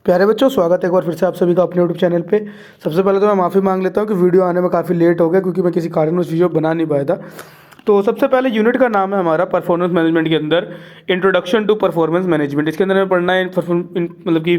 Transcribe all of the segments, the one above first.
प्यारे बच्चों, स्वागत है एक बार फिर से आप सभी का अपने यूट्यूब चैनल पे। सबसे पहले तो मैं माफ़ी मांग लेता हूँ कि वीडियो आने में काफ़ी लेट हो गया, क्योंकि मैं किसी कारणवश वीडियो बना नहीं पाया था। तो सबसे पहले यूनिट का नाम है हमारा परफॉर्मेंस मैनेजमेंट के अंदर इंट्रोडक्शन टू परफॉर्मेंस मैनेजमेंट। इसके अंदर हमें पढ़ना है मतलब कि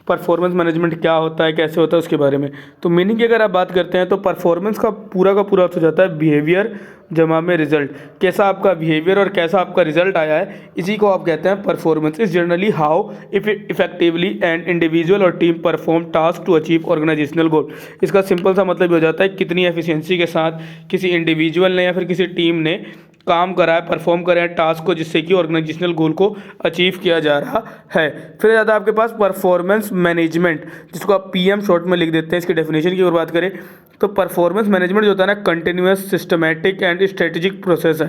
परफॉर्मेंस मैनेजमेंट क्या होता है, कैसे होता है, उसके बारे में। तो मीनिंग की अगर आप बात करते हैं तो परफॉर्मेंस का पूरा अर्थ हो जाता है बिहेवियर जमा में रिजल्ट। कैसा आपका बिहेवियर और कैसा आपका रिजल्ट आया है, इसी को आप कहते हैं performance. Is generally how effectively and individual और team perform task to achieve organisational goal. इसका सिंपल सा मतलब हो जाता है कितनी एफिशिएंसी के साथ किसी इंडिविजुअल ने या फिर किसी टीम ने काम करा है, परफॉर्म करा है टास्क को, जिससे कि ऑर्गेनाइजेशनल गोल को अचीव किया जा रहा है। फिर ज़्यादा आपके पास परफॉर्मेंस मैनेजमेंट, जिसको आप पीएम शॉर्ट में लिख देते हैं। इसकी डेफिनेशन की ओर बात करें तो परफॉर्मेंस मैनेजमेंट जो होता है ना, continuous systematic and strategic process है।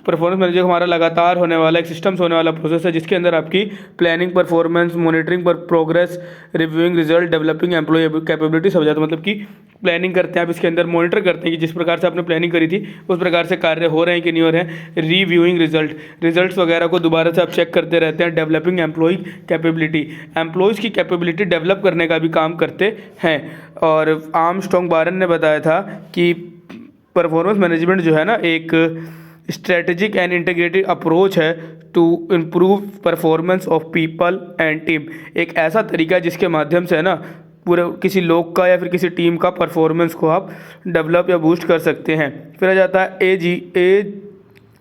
परफॉर्मेंस मैनेजमेंट हमारा लगातार होने वाला एक सिस्टम से होने वाला प्रोसेस है, जिसके अंदर आपकी प्लानिंग, परफॉर्मेंस, मॉनिटरिंग पर progress, reviewing result, developing employ capability सब जाता है। मतलब कि प्लानिंग करते हैं आप, इसके अंदर मॉनिटर करते हैं कि जिस प्रकार से आपने प्लानिंग करी थी उस प्रकार से कार्य हो रहे हैं कि नहीं हो रहे हैं। रिव्यूइंग रिजल्ट्स वगैरह को दोबारा से आप चेक करते रहते हैं। डेवलपिंग एम्प्लॉय कैपेबिलिटी, एम्प्लॉयज़ की कैपेबिलिटी डेवलप करने का भी काम करते हैं। और आर्मस्ट्रॉन्ग बारन ने बताया था कि परफॉर्मेंस मैनेजमेंट जो है ना, एक स्ट्रेटेजिक एंड इंटीग्रेटेड अप्रोच है to improve performance of people and team. एक ऐसा तरीका है जिसके माध्यम से है ना पूरे किसी लोग का या फिर किसी टीम का परफॉर्मेंस को आप डेवलप या बूस्ट कर सकते हैं। फिर आ जाता है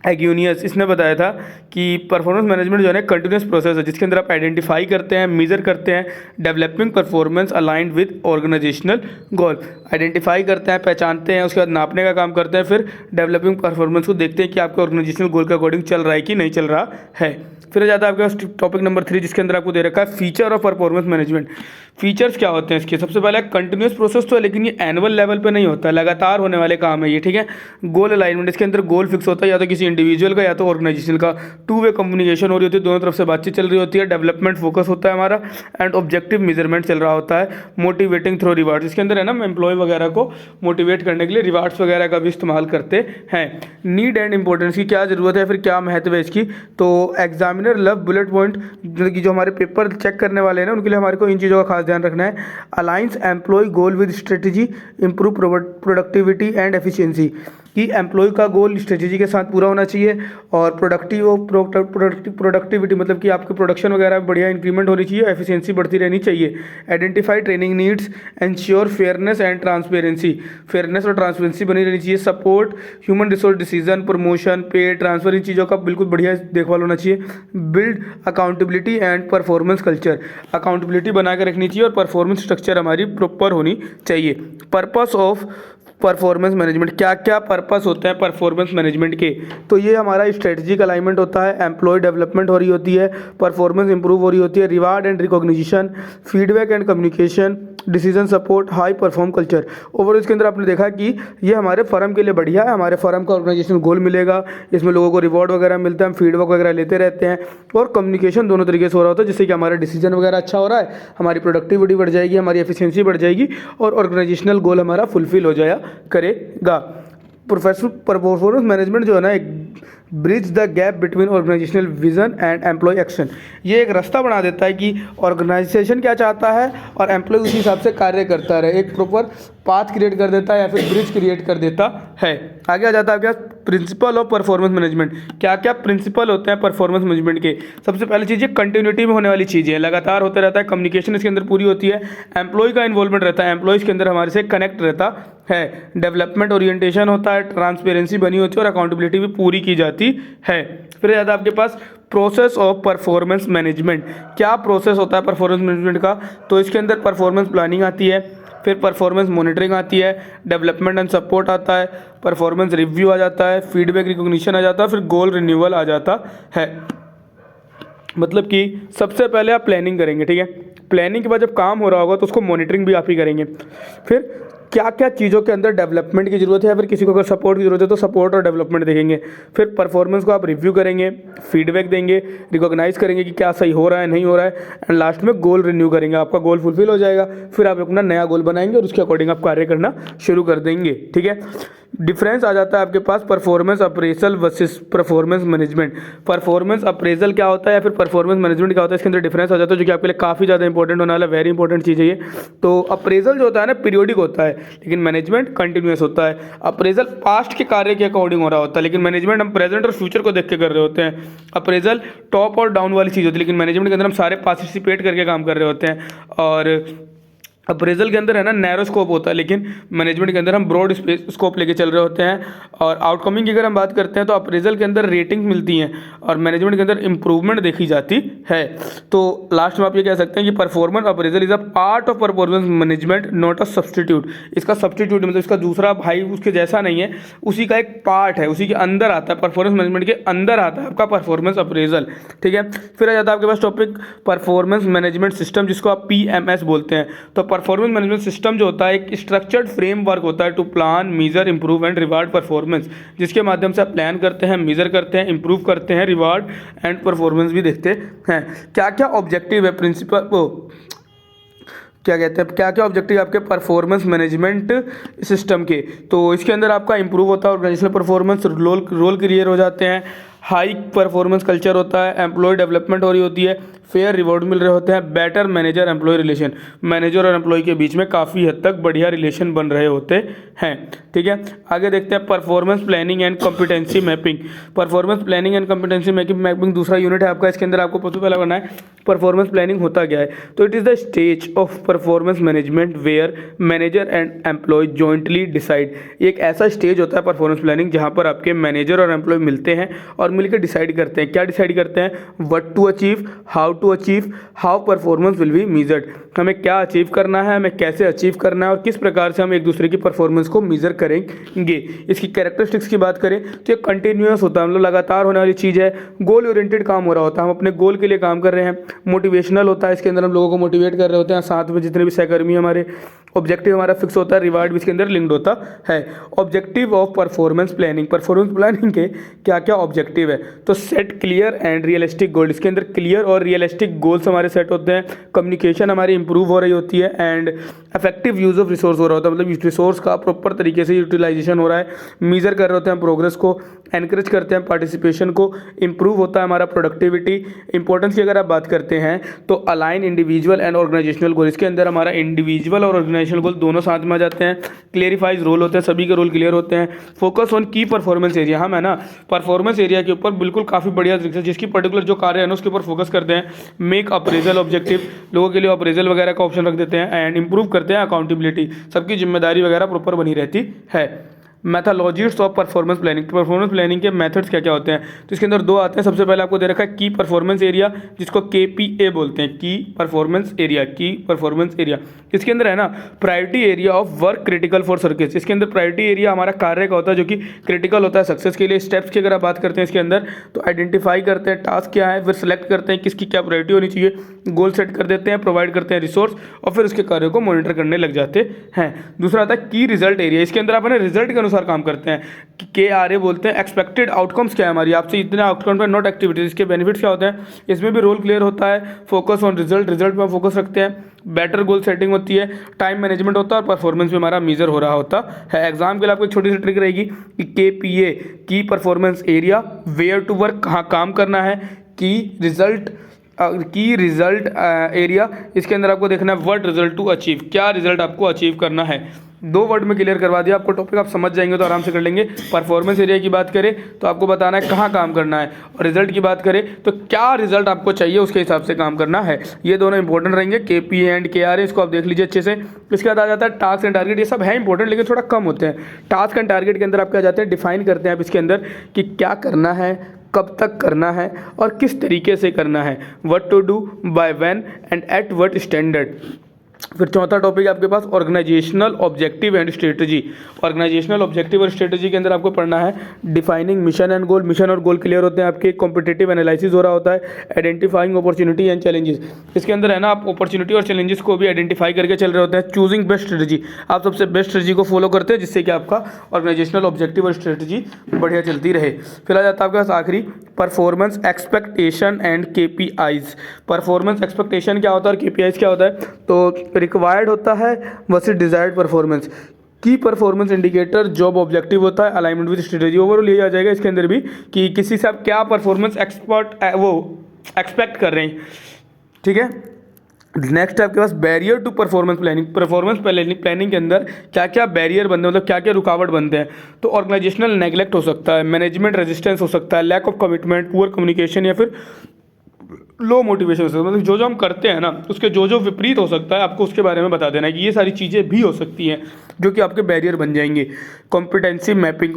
एग्यूनियस। इसने बताया था कि परफॉर्मेंस मैनेजमेंट जो है ना कंटिन्यूस प्रोसेस है, जिसके अंदर आप आइडेंटिफाई करते हैं, मेजर करते हैं developing performance aligned with organizational goal. Identify करते हैं, पहचानते हैं, उसके बाद नापने का काम करते हैं, फिर डेवलपिंग परफॉर्मेंस को देखते हैं कि आपके ऑर्गेनाइजेशनल गोल के अकॉर्डिंग चल रहा है कि नहीं चल रहा है। फिर आ जाता है आपके पास टॉपिक नंबर 3, जिसके अंदर आपको दे रखा है feature of performance management. Features क्या होते हैं इसके? सबसे पहले कंटिन्यूस प्रोसेस तो है, लेकिन ये एनुअल लेवल पे नहीं होता है, लगातार होने वाले काम है ये, ठीक है। गोल अलाइनमेंट, इसके अंदर गोल फिक्स होता है या तो किसी इंडिविजुअल का या तो ऑर्गेनाइजेशन का। टू वे कम्युनिकेशन हो रही होती है, दोनों तरफ से बातचीत चल रही होती है। डेवलपमेंट फोकस होता है हमारा एंड ऑब्जेक्टिव मेजरमेंट चल रहा होता है। मोटिवेटिंग थ्रू रिवार्ड्स, इसके अंदर है ना एम्प्लॉय वगैरह को मोटिवेट करने के लिए रिवार्ड्स वगैरह का भी इस्तेमाल करते हैं। नीड एंड इंपॉर्टेंस की क्या जरूरत है, फिर क्या महत्व है इसकी? तो एग्जामिनर लव बुलेट पॉइंट, कि जो हमारे पेपर चेक करने वाले हैं ना, उनके लिए हमारे को इन चीज़ों का खास ध्यान रखना है। Aligns employ goal with strategy, improve productivity and efficiency, कि एम्प्लॉय का गोल स्ट्रेटेजी के साथ पूरा होना चाहिए और प्रोडक्टिविटी मतलब कि आपकी प्रोडक्शन वगैरह बढ़िया इंक्रीमेंट होनी चाहिए, एफिशिएंसी बढ़ती रहनी चाहिए। Identify training needs, ensure fairness and transparency, fairness और ट्रांसपेरेंसी बनी रहनी चाहिए। Support human resource decision, promotion, पे ट्रांसफर, इन चीज़ों का बिल्कुल बढ़िया देखभाल होना चाहिए। Build accountability and performance culture, accountability बना के रखनी चाहिए और परफॉर्मेंस स्ट्रक्चर हमारी प्रॉपर होनी चाहिए। पर्पस ऑफ परफॉर्मेंस मैनेजमेंट, क्या क्या पर्पस होते हैं परफॉर्मेंस मैनेजमेंट के? तो ये हमारा स्ट्रेटजिक अलाइनमेंट होता है, एम्प्लॉय डेवलपमेंट हो रही होती है, परफॉर्मेंस इंप्रूव हो रही होती है, reward and recognition, feedback and communication, decision support, high perform culture. Overall इसके अंदर आपने देखा कि ये हमारे फर्म के लिए बढ़िया है, हमारे फर्म का ऑर्गेनाइजेशनल गोल मिलेगा, इसमें लोगों को रिवॉर्ड वगैरह मिलता है, हम फीडबैक वगैरह लेते रहते हैं और कम्युनिकेशन दोनों तरीके से हो रहा होता है, जिससे कि हमारा डिसीजन वगैरह अच्छा हो रहा है, हमारी प्रोडक्टिविटी बढ़ जाएगी, हमारी एफिशिएंसी बढ़ जाएगी और ऑर्गेनाइजेशनल गोल हमारा फुलफिल हो जाया करेगा। परफॉर्मेंस मैनेजमेंट जो है ना, एक bridge the gap between organizational vision and employ action. ये एक रास्ता बना देता है कि ऑर्गेनाइजेशन क्या चाहता है और एम्प्लॉय उसी हिसाब से कार्य करता रहे, एक प्रॉपर पाथ क्रिएट कर देता है या फिर ब्रिज क्रिएट कर देता है। आगे आ जाता है आपके प्रिंसिपल ऑफ परफॉर्मेंस मैनेजमेंट। क्या क्या प्रिंसिपल होते हैं परफॉर्मेंस मैनेजमेंट के? सबसे पहली चीज़ ये कंटिन्यूटी में होने वाली चीज़ें हैं, लगातार होता रहता है। कम्युनिकेशन इसके अंदर पूरी होती है, एम्प्लॉय का इन्वॉल्वमेंट रहता है, एम्प्लॉयज़ के अंदर हमारे से कनेक्ट रहता है। डेवलपमेंट ओरिएंटेशन होता है, ट्रांसपेरेंसी बनी होती है और अकाउंटेबिलिटी भी पूरी की जाती है। फिर ज़्यादा आपके पास प्रोसेस ऑफ परफॉर्मेंस मैनेजमेंट। क्या प्रोसेस होता है परफॉर्मेंस मैनेजमेंट का? तो इसके अंदर परफॉर्मेंस प्लानिंग आती है, फिर परफॉर्मेंस मॉनिटरिंग आती है, डेवलपमेंट एंड सपोर्ट आता है, परफॉर्मेंस रिव्यू आ जाता है, फीडबैक रिकॉग्निशन आ जाता है, फिर गोल रिन्यूअल आ जाता है। मतलब कि सबसे पहले आप प्लानिंग करेंगे, ठीक है। प्लानिंग के बाद जब काम हो रहा होगा तो उसको मॉनिटरिंग भी आप ही करेंगे। फिर क्या क्या चीज़ों के अंदर डेवलपमेंट की ज़रूरत है या फिर किसी को अगर सपोर्ट की ज़रूरत है तो सपोर्ट और डेवलपमेंट देखेंगे। फिर परफॉर्मेंस को आप रिव्यू करेंगे, फीडबैक देंगे, रिकॉग्नाइज करेंगे कि क्या सही हो रहा है नहीं हो रहा है, एंड लास्ट में गोल रिन्यू करेंगे। आपका गोल फुलफिल हो जाएगा, फिर आप अपना नया गोल बनाएंगे और उसके अकॉर्डिंग आप कार्य करना शुरू कर देंगे, ठीक है। डिफरेंस आ जाता है आपके पास performance appraisal versus performance management. Performance appraisal क्या होता है या फिर परफॉर्मेंस मैनेजमेंट क्या होता है, इसके अंदर डिफरेंस आ जाता है, जो कि आपके लिए काफ़ी ज़्यादा इंपॉर्टेंट होने वाला है, वेरी इंपॉर्टेंट चीज़ है ये। तो अप्रेजल जो होता है ना पीरियोडिक होता है, लेकिन मैनेजमेंट कंटिन्यूस होता है। अप्रेजल पास्ट के कार्य के अकॉर्डिंग हो रहा होता है, लेकिन मैनेजमेंट हम प्रेजेंट और फ्यूचर को देख के कर रहे होते हैं। अप्रेजल टॉप और डाउन वाली चीज़ होती है, लेकिन मैनेजमेंट के अंदर हम सारे पार्टिसिपेट करके काम कर रहे होते हैं। और अप्रेजल के अंदर है ना नैरो स्कोप होता है, लेकिन मैनेजमेंट के अंदर हम ब्रॉड स्कोप लेके चल रहे होते हैं। और आउटकमिंग की अगर हम बात करते हैं तो अप्रेजल के अंदर रेटिंग मिलती हैं और मैनेजमेंट के अंदर इंप्रूवमेंट देखी जाती है। तो लास्ट में आप ये कह सकते हैं कि performance appraisal is a part of performance management, not a substitute. इसका सब्सटीट्यूट मतलब इसका दूसरा भाई उसके जैसा नहीं है, उसी का एक पार्ट है, उसी के अंदर आता है, परफॉर्मेंस मैनेजमेंट के अंदर आता है आपका परफॉर्मेंस अप्रेजल। ठीक है, फिर आ जाता है आपके पास टॉपिक परफॉर्मेंस मैनेजमेंट सिस्टम, जिसको आप PMS बोलते हैं। तो परफॉर्मेंस मैनेजमेंट सिस्टम जो होता है एक स्ट्रक्चर्ड फ्रेमवर्क होता है to plan, measure, improve and reward performance, जिसके माध्यम से आप प्लान करते हैं, मेजर करते हैं, इंप्रूव करते हैं, रिवार्ड एंड परफॉर्मेंस भी देखते हैं। क्या क्या ऑब्जेक्टिव है प्रिंसिपल वो क्या कहते हैं, क्या क्या ऑब्जेक्टिव आपके परफॉर्मेंस मैनेजमेंट सिस्टम के। तो इसके अंदर आपका इंप्रूव होता है ऑर्गेनाइजेशनल परफॉर्मेंस, रोल क्लियर हो जाते हैं, हाई परफॉर्मेंस कल्चर होता है, एम्प्लॉय डेवलपमेंट हो रही होती है, फेयर रिवॉर्ड मिल रहे होते हैं, better manager employ relation, manager और एम्प्लॉय के बीच में काफ़ी हद तक बढ़िया रिलेशन बन रहे होते हैं। ठीक है, आगे देखते हैं performance planning and competency mapping. Performance planning and competency mapping दूसरा यूनिट है आपका। इसके अंदर आपको सबसे पहले करना है परफॉर्मेंस प्लानिंग होता क्या है। तो it is the stage of performance management where manager and employ jointly decide. एक ऐसा स्टेज होता है परफॉर्मेंस प्लानिंग जहाँ पर आपके मैनेजर और एम्प्लॉय मिलते हैं और मिलकर डिसाइड करते हैं। क्या डिसाइड करते हैं? What to achieve, how to achieve, how performance will be measured. हमें क्या अचीव करना है, हमें कैसे अचीव करना है और किस प्रकार से हम एक दूसरे की परफॉर्मेंस को मेजर करेंगे। इसकी कैरेक्टरिस्टिक्स की बात करें तो ये कंटिन्यूअस होता है, मतलब लगातार होने वाली चीज़ है। गोल ओरिएंटेड काम हो रहा होता है, हम अपने गोल के लिए काम कर रहे हैं। मोटिवेशनल होता है, इसके अंदर हम लोगों को मोटिवेट कर रहे होते हैं, साथ में जितने भी सहकर्मी हमारे। ऑब्जेक्टिव हमारा फिक्स होता है, रिवार्ड भी इसके अंदर लिंक्ड होता है। Objective of performance planning, performance planning के क्या क्या ऑब्जेक्टिव है। तो सेट क्लियर एंड रियलिस्टिक गोल, इसके अंदर क्लियर और रियलिस्टिक गोल्स हमारे सेट होते हैं। कम्युनिकेशन हमारी इंप्रूव हो रही होती है and effective use of resource हो रहा होता है, मतलब रिसोर्स का प्रॉपर तरीके से यूटिलाइजेशन हो रहा है। मेजर कर रहे होते हैं प्रोग्रेस को, एनकरेज करते हैं पार्टिसिपेशन को, इंप्रूव होता है हमारा प्रोडक्टिविटी। इंपॉर्टेंस की अगर आप बात करते हैं तो अलाइन इंडिविजुअल एंड ऑर्गेनाइजेशनल गोल, इसके अंदर हमारा इंडिविजुअल और ऑर्गेनाइजेशनल गोल दोनों साथ में आ जाते हैं। क्लियरिफाइज रोल होते हैं, सभी के रोल क्लियर होते हैं। फोकस ऑन की परफॉर्मेंस एरिया, हम है ना परफॉर्मेंस एरिया के ऊपर बिल्कुल काफ़ी बढ़िया तरीके से जिसकी पर्टिकुलर जो कार्य है ना उसके ऊपर फोकस करते हैं। मेक अप्रेजल ऑब्जेक्टिव, लोगों के लिए अप्रेजल वगैरह का ऑप्शन रख देते हैं एंड इंप्रूव करते हैं अकाउंटेबिलिटी, सबकी जिम्मेदारी वगैरह प्रॉपर बनी रहती है। Methodologies of performance planning, performance planning के मेथड्स क्या क्या होते हैं। तो इसके अंदर दो आते हैं। सबसे पहले आपको दे रखा है की परफॉर्मेंस एरिया, जिसको KPA बोलते हैं, की परफॉर्मेंस एरिया, की परफॉर्मेंस एरिया। इसके अंदर है ना priority area of work critical for success, इसके अंदर प्रायोरिटी एरिया हमारा कार्य का होता है जो कि क्रिटिकल होता है सक्सेस के लिए। स्टेप्स की अगर आप बात करते हैं इसके अंदर तो आइडेंटिफाई करते हैं टास्क क्या है, फिर सेलेक्ट करते हैं किसकी क्या प्रायोरिटी होनी चाहिए, गोल सेट कर देते हैं, प्रोवाइड करते हैं रिसोर्स और फिर उसके कार्यों को मॉनिटर करने लग जाते हैं। दूसरा आता है की रिजल्ट एरिया, इसके अंदर आप अपने रिजल्ट के अनुसार काम करते हैं। KRA बोलते हैं एक्सपेक्टेड आउटकम्स क्या है हमारी, आपसे इतने आउटकम पर नॉट एक्टिविटीज, इसके बेनिफिट्स क्या होते हैं, इसमें भी रोल क्लियर होता है। फोकस ऑन रिजल्ट, रिजल्ट पर फोकस रखते हैं। बेटर गोल सेटिंग होती है, टाइम मैनेजमेंट होता है और परफॉर्मेंस भी हमारा मेजर हो रहा होता है। एग्जाम के लिए आपको एक छोटी सी ट्रिक रहेगी कि KPA की performance area, where to work, कहाँ काम करना है, की रिजल्ट एरिया, इसके अंदर आपको देखना है व्हाट रिजल्ट टू अचीव, क्या रिजल्ट आपको अचीव करना है। दो वर्ड में क्लियर करवा दिया आपको टॉपिक, आप समझ जाएंगे तो आराम से कर लेंगे। परफॉर्मेंस एरिया की बात करें तो आपको बताना है कहाँ काम करना है, और रिजल्ट की बात करें तो क्या रिजल्ट आपको चाहिए उसके हिसाब से काम करना है। ये दोनों इंपॉर्टेंट रहेंगे, KPA एंड KRA, इसको आप देख लीजिए अच्छे से। इसके बाद आ जाता है टास्क एंड टारगेट, ये सब है इंपॉर्टेंट लेकिन थोड़ा कम होते हैं। टास्क एंड टारगेट के अंदर आप क्या जाते हैं, डिफाइन करते हैं आप इसके अंदर कि क्या करना है, कब तक करना है और किस तरीके से करना है, what to do, by when and at what standard. फिर चौथा टॉपिक आपके पास organisational objective and strategy. Organisational objective और स्ट्रेटजी के अंदर आपको पढ़ना है defining mission and goal, mission और गोल क्लियर होते हैं आपके। कॉम्पिटिटिव एनालिसिस हो रहा होता है, आइडेंटिफाइंग अपॉर्चुनिटी एंड चैलेंजेस, इसके अंदर है ना आप अपॉर्चुनिटी और चैलेंजेस को भी आइडेंटिफाई करके चल रहे होते हैं। चूजिंग बेस्ट स्ट्रेटजी, आप सबसे बेस्ट स्ट्रेटजी को फॉलो करते हैं जिससे कि आपका ऑर्गेनाइजेशनल ऑब्जेक्टिव और स्ट्रेटजी बढ़िया चलती रहे। फिर आ जाता है आपके पास आखिरी performance expectation and KPIs। Performance expectation क्या होता है और KPIs क्या होता है। तो रिक्वायर्ड होता है वर्सेस डिजायर्ड परफॉर्मेंस, की परफॉर्मेंस इंडिकेटर, जॉब ऑब्जेक्टिव होता है, अलाइनमेंट विद स्ट्रेटेजी, ओवरऑल ये आ जाएगा इसके अंदर भी कि किसी से आप क्या परफॉर्मेंस एक्सपेक्ट कर रहे हैं। ठीक है, नेक्स्ट है आपके पास barrier to performance planning. Performance planning के अंदर क्या क्या बैरियर बनते हैं, मतलब क्या क्या रुकावट बनते हैं। तो ऑर्गेनाइजेशनल नेग्लेक्ट हो सकता है, मैनेजमेंट रेजिस्टेंस हो सकता है, lack of commitment, poor communication, या फिर लो मोटिवेशन हो सकता है। मतलब जो जो हम करते हैं ना उसके जो जो विपरीत हो सकता है आपको उसके बारे में बता देना है कि ये सारी चीज़ें भी हो सकती हैं जो कि आपके बैरियर बन जाएंगे। कॉम्पिटेंसी मैपिंग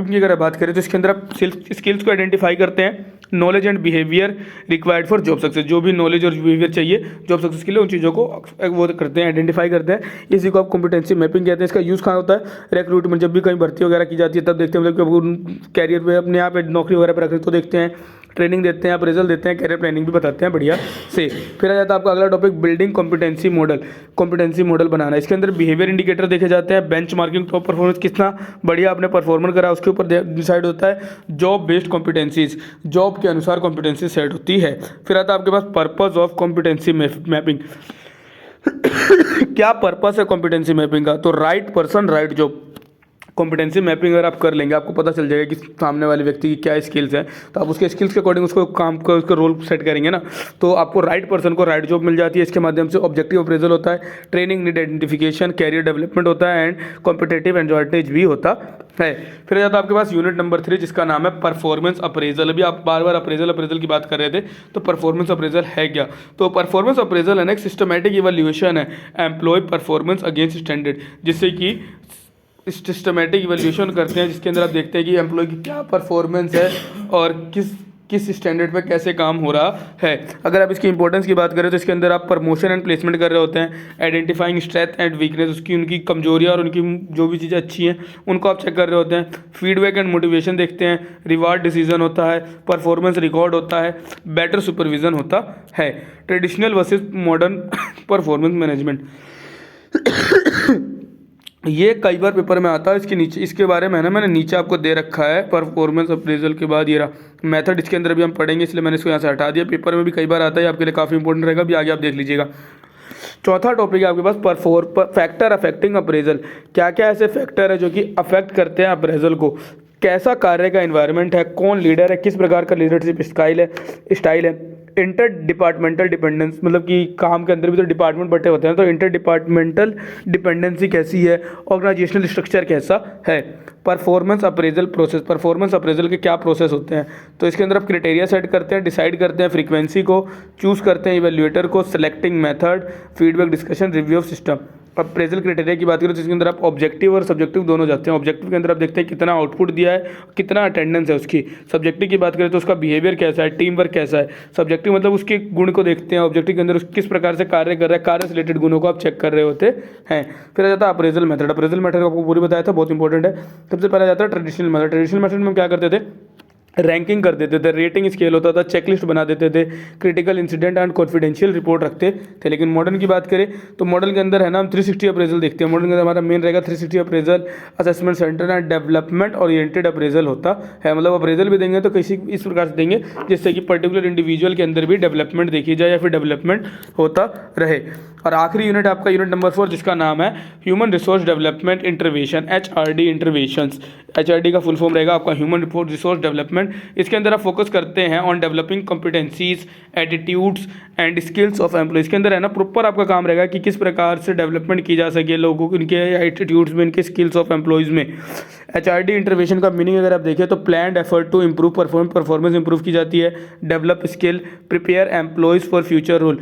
की अगर बात करें तो इसके अंदर आप स्किल्स को आइडेंटिफाई करते हैं, knowledge and behaviour required for job success, जो भी नॉलेज और बिहेवियर चाहिए जॉब सक्सेस के लिए उन चीज़ों को वो करते हैं, आइडेंटिफाई करते हैं। इसी को आप कॉम्पिटेंसी मैपिंग कहते हैं। इसका यूज़ कहाँ होता है, रिक्रूटमेंट, जब भी कहीं भर्ती वगैरह की जाती है तब देखते हैं, मतलब कैरियर पे अपने यहाँ पे नौकरी वगैरह पर रखते तो देखते हैं, ट्रेनिंग देते हैं, अप्रेजल देते हैं, कैरियर प्लानिंग भी बताते हैं बढ़िया से। फिर आ जाता है आपका अगला टॉपिक बिल्डिंग कॉम्पिटेंसी मॉडल बनाना है। इसके अंदर बिहेवियर इंडिकेटर देखे जाते हैं, बेंचमार्किंग, टॉप परफॉर्मेंस कितना बढ़िया आपने परफॉर्मर करा उसके ऊपर डिसाइड होता है, जॉब बेस्ड कॉम्पिटेंसीज, जॉब के अनुसार कॉम्पिटेंसी सेट होती है। फिर आता है आपके पास पर्पस ऑफ कॉम्पिटेंसी मैपिंग। क्या पर्पस है कॉम्पिटेंसी मैपिंग का, तो right person right job. Competency mapping अगर आप कर लेंगे आपको पता चल जाएगा कि सामने वाले व्यक्ति की क्या स्किल्स हैं, तो आप उसके स्किल्स के अकॉर्डिंग उसको काम को उसका रोल सेट करेंगे ना, तो आपको राइट पर्सन को राइट जॉब मिल जाती है। इसके माध्यम से ऑब्जेक्टिव अप्रेजल होता है, training need identification, career development होता है, एंड कॉम्पिटेटिव एडवांटेज भी होता है। फिर जाता है आपके पास यूनिट नंबर 3 जिसका नाम है परफॉर्मेंस अप्रेजल। अभी आप बार बार अप्रेजल की बात कर रहे थे, तो परफॉर्मेंस अप्रेजल है क्या, तो परफॉर्मेंस अप्रेजल है ना एक सिस्टमैटिक इवैल्यूएशन है एम्प्लॉय परफॉर्मेंस अगेंस्ट स्टैंडर्ड, जिससे कि सिस्टमेटिक इवैल्यूएशन करते हैं जिसके अंदर आप देखते हैं कि एम्प्लॉय की क्या परफॉर्मेंस है और किस स्टैंडर्ड पे कैसे काम हो रहा है। अगर आप इसकी इंपॉर्टेंस की बात करें तो इसके अंदर आप प्रमोशन एंड प्लेसमेंट कर रहे होते हैं, आइडेंटिफाइंग स्ट्रेंथ एंड वीकनेस, उसकी उनकी कमजोरियाँ और उनकी जो भी चीज़ें अच्छी हैं उनको आप चेक कर रहे होते हैं, फीडबैक एंड मोटिवेशन देखते हैं, रिवार्ड डिसीजन होता है, परफॉर्मेंस रिकॉर्ड होता है, बेटर सुपरविजन होता है। Traditional versus modern performance management, ये कई बार पेपर में आता है। इसके नीचे इसके बारे में ना मैंने नीचे आपको दे रखा है परफॉर्मेंस अप्रेजल के बाद ये रहा मेथड, इसके अंदर भी हम पढ़ेंगे इसलिए मैंने इसको यहाँ से हटा दिया। पेपर में भी कई बार आता है, आपके लिए काफ़ी इंपॉर्टेंट रहेगा, भी आगे आप देख लीजिएगा। चौथा टॉपिक है आपके पास फैक्टर अफेक्टिंग अप्रेजल। क्या क्या ऐसे फैक्टर है जो कि अफेक्ट करते हैं अप्रेजल को, कैसा कार्य का एनवायरनमेंट है, कौन लीडर है, किस प्रकार का लीडरशिप स्टाइल है, इंटर डिपार्टमेंटल डिपेंडेंस, मतलब कि काम के अंदर भी तो डिपार्टमेंट बटे होते हैं, तो इंटर डिपार्टमेंटल डिपेंडेंसी कैसी है, ऑर्गेनाइजेशनल स्ट्रक्चर कैसा है, performance appraisal process, performance appraisal के क्या प्रोसेस होते हैं, तो इसके अंदर आप क्राइटेरिया सेट करते हैं, डिसाइड करते हैं फ्रीक्वेंसी को, चूज़ करते हैं इवैल्यूएटर को, selecting method, feedback discussion, review of system. Appraisal criteria की बात करें तो इसके अंदर आप ऑब्जेक्टिव और सब्जेक्टिव दोनों जाते हैं। ऑब्जेक्टिव के अंदर आप देखते हैं कितना आउटपुट दिया है, कितना अटेंडेंस है उसकी। सब्जेक्टिव की बात करें तो उसका बिहेवियर कैसा है, टीम वर्क कैसा है। सब्जेक्टिव मतलब उसके गुण को देखते हैं, ऑब्जेक्टिव के अंदर किस प्रकार से कार्य कर रहा है, कार्य से रिलेटेड गुणों को आप चेक कर रहे होते हैं। फिर आ जाता है अप्रेजल मेथड। अप्रेजल मेथड आपको पूरी बताया था, बहुत इंपॉर्टेंट है। सबसे पहले जाता है ट्रेडिशनल मेथड। ट्रेडिशनल मेथड में हम क्या करते थे, रैंकिंग कर देते थे, रेटिंग स्केल होता था, चेकलिस्ट बना देते थे, critical incident and confidential report रखते थे। लेकिन मॉडर्न की बात करें तो मॉडर्न के अंदर है ना हम 360 अप्रेजल देखते हैं। मॉडर्न के अंदर हमारा मेन रहेगा 360 appraisal, assessment centre and development oriented appraisal होता है। मतलब अप्रेजल भी देंगे तो किसी इस प्रकार से देंगे जिससे कि पर्टिकुलर इंडिविजुअल के अंदर भी डेवलपमेंट देखी जाए या फिर डेवलपमेंट होता रहे। और आखिरी यूनिट आपका यूनिट नंबर 4 जिसका नाम है human resource development intervention, HRD interventions. HRD का फुल फॉर्म रहेगा आपका ह्यूमन रिसोर्स डेवलपमेंट। इसके अंदर आप फोकस करते हैं on developing competencies, attitudes and skills of employ. इसके अंदर है ना प्रॉपर आपका काम रहेगा कि किस प्रकार से डेवलपमेंट की जा सके लोगों को, इनके एटीट्यूड्स में, इनके स्किल्स ऑफ एम्प्लॉयज़ में। HRD इंटरवेंशन का मीनिंग अगर आप देखें तो planned effort to improve performance improve की जाती है, develop skill, prepare employees for future role,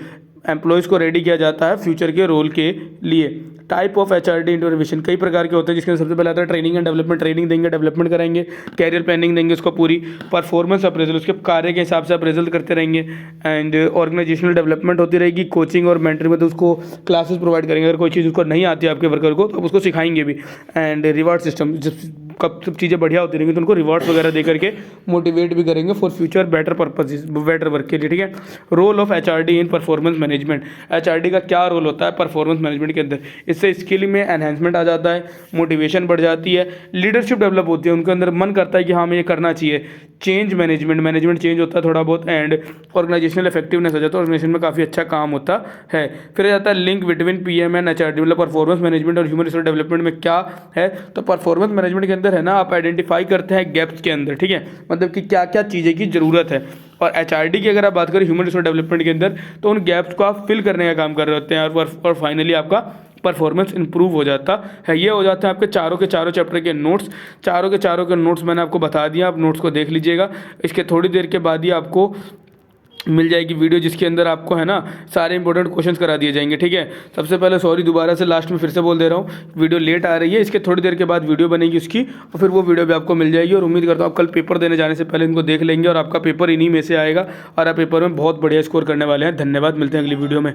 employees को रेडी किया जाता है फ्यूचर के रोल के लिए। टाइप ऑफ HRD इंटरवेंशन कई प्रकार के होते हैं, जिसके सबसे पहले आता है ट्रेनिंग एंड डेवलपमेंट। ट्रेनिंग देंगे, डेवलपमेंट कराएंगे, कैरियर प्लानिंग देंगे उसको पूरी, परफॉर्मेंस अप्रेजल उसके कार्य के हिसाब से अप्रेजल करते रहेंगे, एंड ऑर्गेनाइजेशनल डेवलपमेंट होती रहेगी, कोचिंग और मेंटरिंग में तो उसको क्लासेस प्रोवाइड करेंगे, अगर कोई चीज़ उसको नहीं आती है आपके वर्कर को तो आप उसको सिखाएंगे भी, एंड रिवार्ड सिस्टम कब सब चीज़ें बढ़िया होती रहेंगी तो उनको रिवॉर्ड्स वगैरह दे करके मोटिवेट भी करेंगे for future better purposes, better work के लिए, ठीक है। Role of HRD in performance management, HRD का क्या रोल होता है परफॉर्मेंस मैनेजमेंट के अंदर। इससे स्किल में एनहेंसमेंट आ जाता है, मोटिवेशन बढ़ जाती है, लीडरशिप डेवलप होती है, उनके अंदर मन करता है कि हाँ हमें ये करना चाहिए। चेंज मैनेजमेंट, मैनेजमेंट चेंज होता है थोड़ा बहुत, एंड ऑर्गेनाइजेशनल इफेक्टिवनेस हो जाता है, ऑर्गेनाइजेशन में काफ़ी अच्छा काम होता है। फिर आ जाता है link between PM and HRD, मतलब परफॉर्मेंस मैनेजमेंट और ह्यूमन रिसोर्स डेवलपमेंट में क्या है। तो परफॉर्मेंस मैनेजमेंट के अंदर है ना, आप आइडेंटिफाई करते हैं गैप्स के अंदर, ठीक है, मतलब कि क्या क्या चीज़ें की ज़रूरत है। और एचआरडी की अगर आप बात करें ह्यूमन रिसोर्स डेवलपमेंट के अंदर, तो उन गैप्स को आप फिल करने का काम कर रहे होते हैं और फाइनली आपका परफॉर्मेंस इंप्रूव हो जाता है। ये हो जाते हैं आपके चारों के चारों चैप्टर के नोट्स। चारों के चारों के नोट्स मैंने आपको बता दिया, आप नोट्स को देख लीजिएगा। इसके थोड़ी देर के बाद ही आपको मिल जाएगी वीडियो जिसके अंदर आपको है ना सारे इंपॉर्टेंट क्वेश्चंस करा दिए जाएंगे, ठीक है। सबसे पहले सॉरी दोबारा से लास्ट में फिर से बोल दे रहा हूँ, वीडियो लेट आ रही है, इसके थोड़ी देर के बाद वीडियो बनेगी उसकी, और फिर वो वीडियो भी आपको मिल जाएगी। और उम्मीद करता हूँ आप कल पेपर देने जाने से पहले इनको देख लेंगे और आपका पेपर इन्हीं में से आएगा और आप पेपर में बहुत बढ़िया स्कोर करने वाले हैं। धन्यवाद, मिलते हैं अगली वीडियो में।